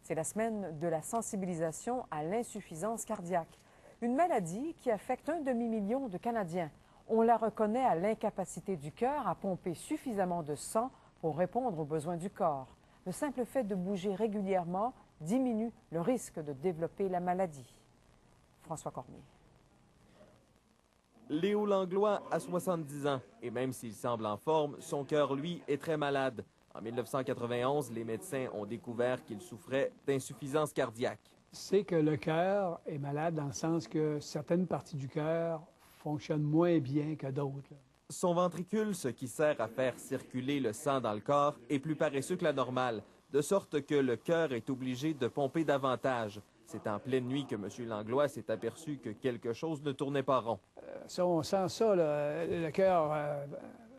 C'est la semaine de la sensibilisation à l'insuffisance cardiaque, une maladie qui affecte 1 demi-million de Canadiens. On la reconnaît à l'incapacité du cœur à pomper suffisamment de sang pour répondre aux besoins du corps. Le simple fait de bouger régulièrement diminue le risque de développer la maladie. François Cormier. Léo Langlois a 70 ans et même s'il semble en forme, son cœur, lui, est très malade. En 1991, les médecins ont découvert qu'il souffrait d'insuffisance cardiaque. C'est que le cœur est malade dans le sens que certaines parties du cœur fonctionnent moins bien que d'autres. Son ventricule, ce qui sert à faire circuler le sang dans le corps, est plus paresseux que la normale, de sorte que le cœur est obligé de pomper davantage. C'est en pleine nuit que M. Langlois s'est aperçu que quelque chose ne tournait pas rond. Ça, on sent ça, là, le cœur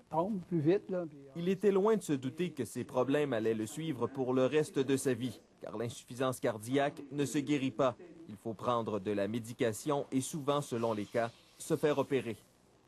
pompe plus vite. Là, Il était loin de se douter que ces problèmes allaient le suivre pour le reste de sa vie, car l'insuffisance cardiaque ne se guérit pas. Il faut prendre de la médication et souvent, selon les cas, se faire opérer.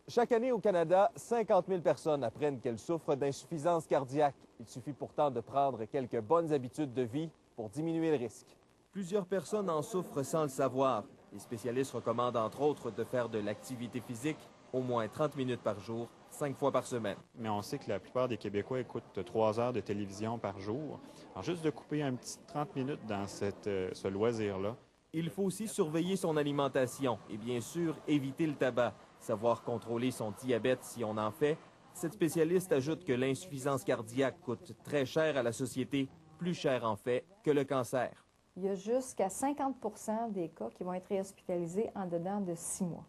Chaque année au Canada, 50 000 personnes apprennent qu'elles souffrent d'insuffisance cardiaque. Il suffit pourtant de prendre quelques bonnes habitudes de vie pour diminuer le risque. Plusieurs personnes en souffrent sans le savoir. Les spécialistes recommandent entre autres de faire de l'activité physique, au moins 30 minutes par jour, 5 fois par semaine. Mais on sait que la plupart des Québécois écoutent 3 heures de télévision par jour. Alors juste de couper un petit 30 minutes dans ce loisir-là. Il faut aussi surveiller son alimentation et bien sûr éviter le tabac. Savoir contrôler son diabète si on en fait. Cette spécialiste ajoute que l'insuffisance cardiaque coûte très cher à la société, plus cher en fait que le cancer. Il y a jusqu'à 50 % des cas qui vont être réhospitalisés en dedans de 6 mois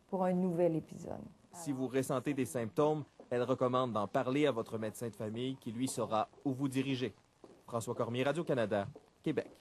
pour un nouvel épisode. Si vous ressentez des symptômes, elle recommande d'en parler à votre médecin de famille qui lui saura où vous diriger. François Cormier, Radio-Canada, Québec.